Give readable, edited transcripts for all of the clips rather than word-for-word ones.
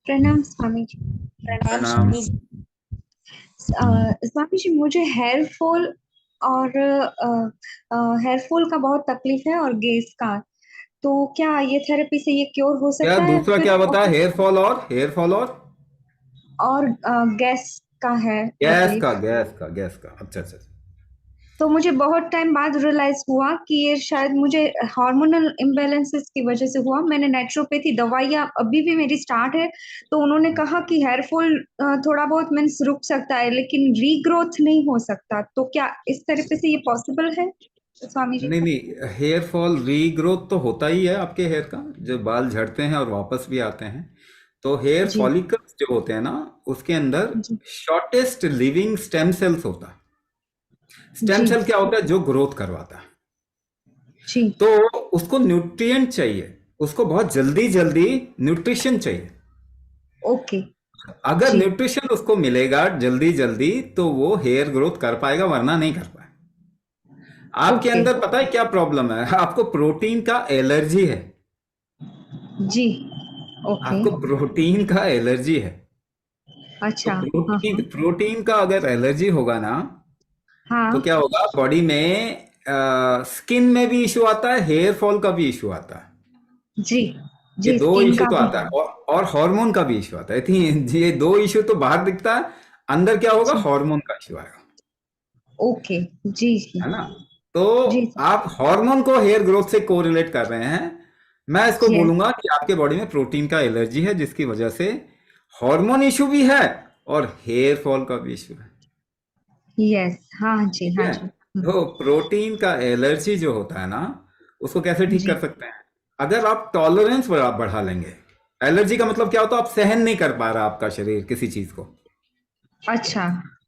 प्रणाम स्वामी जी। प्रणाम प्रणाम। स्वामी जी। स्वामी जी, मुझे हेयर फॉल और हेयर फॉल का बहुत तकलीफ है और गैस का। तो क्या ये थेरेपी से ये क्योर हो क्या सकता है दूसरा फिर क्या बताया? ऑपरेशन? हेयर फॉल और और गैस का है गैस तकलीफ। का गैस का अच्छा अच्छा अच्छा। तो मुझे बहुत टाइम बाद रियलाइज हुआ कि ये शायद मुझे हार्मोनल इम्बैलेंसेस की वजह से हुआ। मैंने नेचुरोपैथी दवाइयाँ अभी भी मेरी स्टार्ट है। तो उन्होंने कहा कि हेयर फॉल थोड़ा बहुत मीन्स रुक सकता है लेकिन रीग्रोथ नहीं हो सकता। तो क्या इस तरीके से ये पॉसिबल है स्वामी जी? नहीं नहीं, हेयर फॉल रीग्रोथ तो होता ही है आपके हेयर का, जो बाल झड़ते हैं और वापस भी आते हैं। तो हेयर जी फॉलिकल्स जो होते हैं ना, उसके अंदर जी शॉर्टेस्ट लिविंग स्टेम सेल्स होता है। स्टेम जी सेल क्या होता है? जो ग्रोथ करवाता है। जी। तो उसको न्यूट्रिएंट चाहिए, उसको बहुत जल्दी जल्दी न्यूट्रिशन चाहिए। ओके। अगर जी। न्यूट्रिशन उसको मिलेगा जल्दी जल्दी तो वो हेयर ग्रोथ कर पाएगा, वरना नहीं कर पाएगा। आपके ओके। अंदर पता है क्या प्रॉब्लम है? आपको प्रोटीन का एलर्जी है। जी। ओके। आपको प्रोटीन का एलर्जी है। तो अच्छा। हाँ प्रोटीन हाँ। प्रोटीन का अगर एलर्जी होगा ना, तो हाँ। क्या होगा बॉडी में? स्किन में भी इशू आता है, हेयर फॉल का भी इशू आता है। जी ये जी, दो स्किन इशू का तो भी आता है, है। और हार्मोन का भी इशू आता है। ये दो इशू तो बाहर दिखता है, अंदर क्या होगा? जी। हार्मोन का इशू आएगा। ओके। जी जी। है ना? तो जी आप हार्मोन को हेयर ग्रोथ से कोरिलेट कर रहे हैं। मैं इसको यस। बोलूंगा कि आपके बॉडी में प्रोटीन का एलर्जी है, जिसकी वजह से हार्मोन इशू भी है और हेयर फॉल का भी इशू है। यस। हाँ जी, ठीक हाँ है? जी। तो प्रोटीन का एलर्जी जो होता है ना, उसको कैसे ठीक जी। कर सकते हैं? अगर आप टॉलरेंस बढ़ा लेंगे। एलर्जी का मतलब क्या होता है? आप सहन नहीं कर पा रहा आपका शरीर किसी चीज को। अच्छा।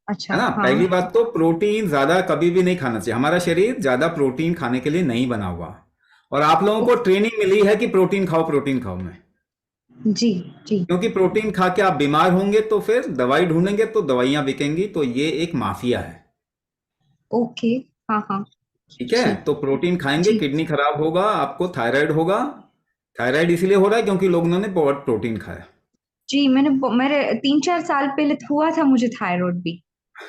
अच्छा। है ना? हाँ। पहली बात तो प्रोटीन ज्यादा कभी भी नहीं खाना चाहिए। हमारा शरीर ज्यादा प्रोटीन खाने के लिए नहीं बना हुआ। और आप लोगों ओ, को ट्रेनिंग मिली है कि प्रोटीन खाओ, प्रोटीन खाओ में। जी जी। क्योंकि प्रोटीन खा के आप बीमार होंगे तो फिर दवाई ढूंढेंगे तो दवाइयां बिकेंगी, तो ये एक माफिया है। ओके। हाँ हाँ। ठीक है? जी तो प्रोटीन खाएंगे, जी किडनी खराब होगा, आपको थायराइड होगा। थायराइड इसलिए हो रहा है क्योंकि लोगों ने बहुत प्रोटीन खाया। जी। मेरे 3-4 साल पहले हुआ था मुझे थायराइड भी।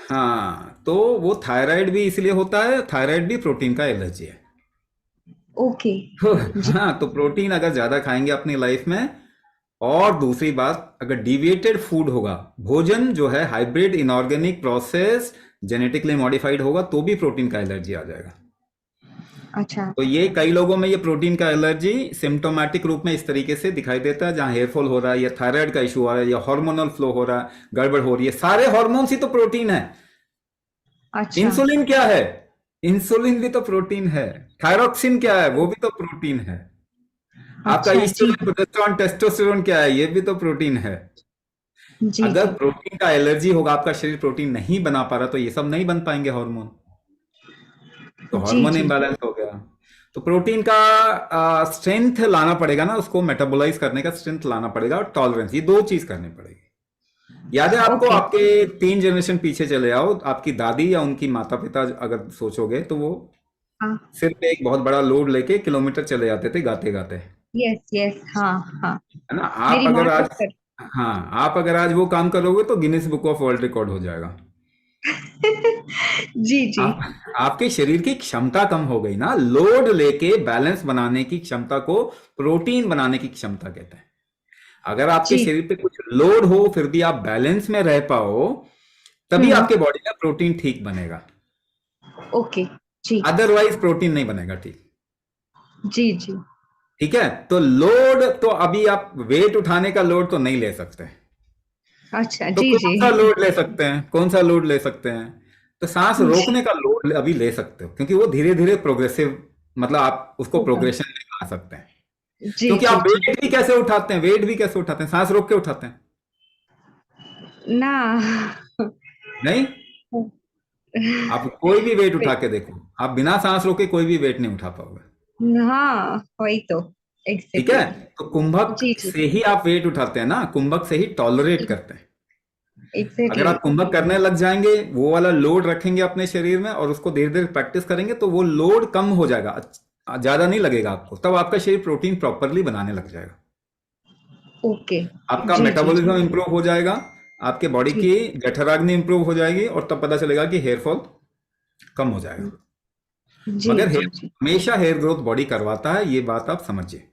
हाँ, तो वो थायराइड भी इसलिए होता है, थायराइड भी प्रोटीन का एलर्जी है। ओके। तो जी। हाँ, तो प्रोटीन अगर ज्यादा खाएंगे अपनी लाइफ में। और दूसरी बात, अगर डिविएटेड फूड होगा, भोजन जो है hybrid, inorganic, process, genetically modified होगा, तो भी प्रोटीन का एलर्जी आ जाएगा। अच्छा। तो ये कई लोगों में ये प्रोटीन का एलर्जी सिम्टोमेटिक रूप में इस तरीके से दिखाई देता है, जहां हेयरफॉल हो रहा है या थायराइड का इशू आ रहा है या हार्मोनल फ्लो हो रहा है, गड़बड़ हो रही है। सारे हार्मोन्स ही तो प्रोटीन है। अच्छा। इंसुलिन क्या है? इंसुलिन भी तो प्रोटीन है। थायरोक्सिन क्या है? वो भी तो प्रोटीन है। आपका अच्छा। जी ईस्ट्रोजन, प्रोजेस्टेरॉन, टेस्टोस्टेरोन क्या है? ये भी तो प्रोटीन है। जी अगर जी। प्रोटीन का एलर्जी होगा, आपका शरीर प्रोटीन नहीं बना पा रहा, तो ये सब नहीं बन पाएंगे हार्मोन। तो जी हार्मोन जी। इम्बैलेंस हो गया। तो प्रोटीन का स्ट्रेंथ लाना पड़ेगा ना, उसको मेटाबोलाइज करने का स्ट्रेंथ लाना पड़ेगा, और टॉलरेंस, ये दो चीज करनी पड़ेगी। याद है आपको? ओके। आपके 3 जनरेशन पीछे चले आओ, आपकी दादी या उनकी माता पिता अगर सोचोगे, तो वो हाँ। सिर पे एक बहुत बड़ा लोड लेके किलोमीटर चले जाते थे गाते गाते। Yes yes. हाँ हाँ। है ना? मेरी माँ तो कर। हाँ, आप अगर आज वो काम करोगे तो Guinness book of world record हो जाएगा। जी जी। आप आपके शरीर की क्षमता कम हो गई ना, लोड लेके बैलेंस बनाने की क्षमता को प्रोटीन बनाने की क्षमता कहते हैं। अगर आपके जी। शरीर पे कुछ लोड हो फिर भी आप बैलेंस में रह पाओ, तभी हम्म। आपके बॉडी में प्रोटीन ठीक बनेगा। ओके। जी अदरवाइज प्रोटीन नहीं बनेगा ठीक। जी जी। ठीक है? तो लोड तो अभी आप वेट उठाने का लोड तो नहीं ले सकते। अच्छा। तो जी कौन जी। सा लोड ले सकते हैं? कौन सा लोड ले सकते हैं? तो सांस जी। रोकने का लोड अभी ले सकते हो, क्योंकि वो धीरे धीरे प्रोग्रेसिव, मतलब आप उसको होगा। प्रोग्रेशन में ला सकते हैं। जी क्योंकि जी आप जी। वेट भी कैसे उठाते हैं? वेट भी कैसे उठाते हैं? सांस रोक के उठाते हैं? ना। नहीं। आप कोई भी वेट उठा के देखो, आप बिना सांस रोके कोई भी वेट नहीं उठा पाओगे। हाँ वही तो। ठीक है? एग्जैक्टली। तो कुंभक जी जी। से ही आप वेट उठाते हैं ना, कुंभक से ही टॉलरेट करते हैं। अगर एग्जैक्टली। आप कुंभक करने लग जाएंगे, वो वाला लोड रखेंगे अपने शरीर में और उसको धीरे धीरे प्रैक्टिस करेंगे, तो वो लोड कम हो जाएगा, ज्यादा नहीं लगेगा आपको, तब आपका शरीर प्रोटीन प्रॉपरली बनाने लग जाएगा। ओके। आपका जी जी मेटाबॉलिज्म जी इंप्रूव हो जाएगा, आपके बॉडी जी की जठराग्नि इंप्रूव हो जाएगी, और तब पता चलेगा कि हेयर फॉल कम हो जाएगा। जी मगर जी हेयर जी हमेशा हेयर ग्रोथ बॉडी करवाता है, ये बात आप समझिए।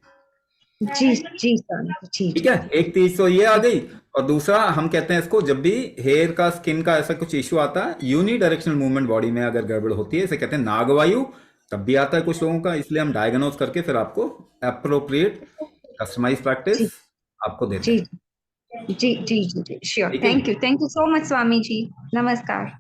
जी जी सर, जी ठीक जी है, एक चीज तो ये आ जी गई। और दूसरा, हम कहते हैं इसको, जब भी हेयर का, स्किन का ऐसा कुछ इश्यू आता है, यूनी डायरेक्शनल मूवमेंट बॉडी में अगर गड़बड़ होती है, इसे कहते हैं नागवायु, तब भी आता है कुछ लोगों का। इसलिए हम डायग्नोज करके फिर आपको अप्रोप्रिएट कस्टमाइज प्रैक्टिस जी आपको देते जी हैं। जी जी जी जी श्योर। ठीक है। Thank you so much Swami ji. नमस्कार।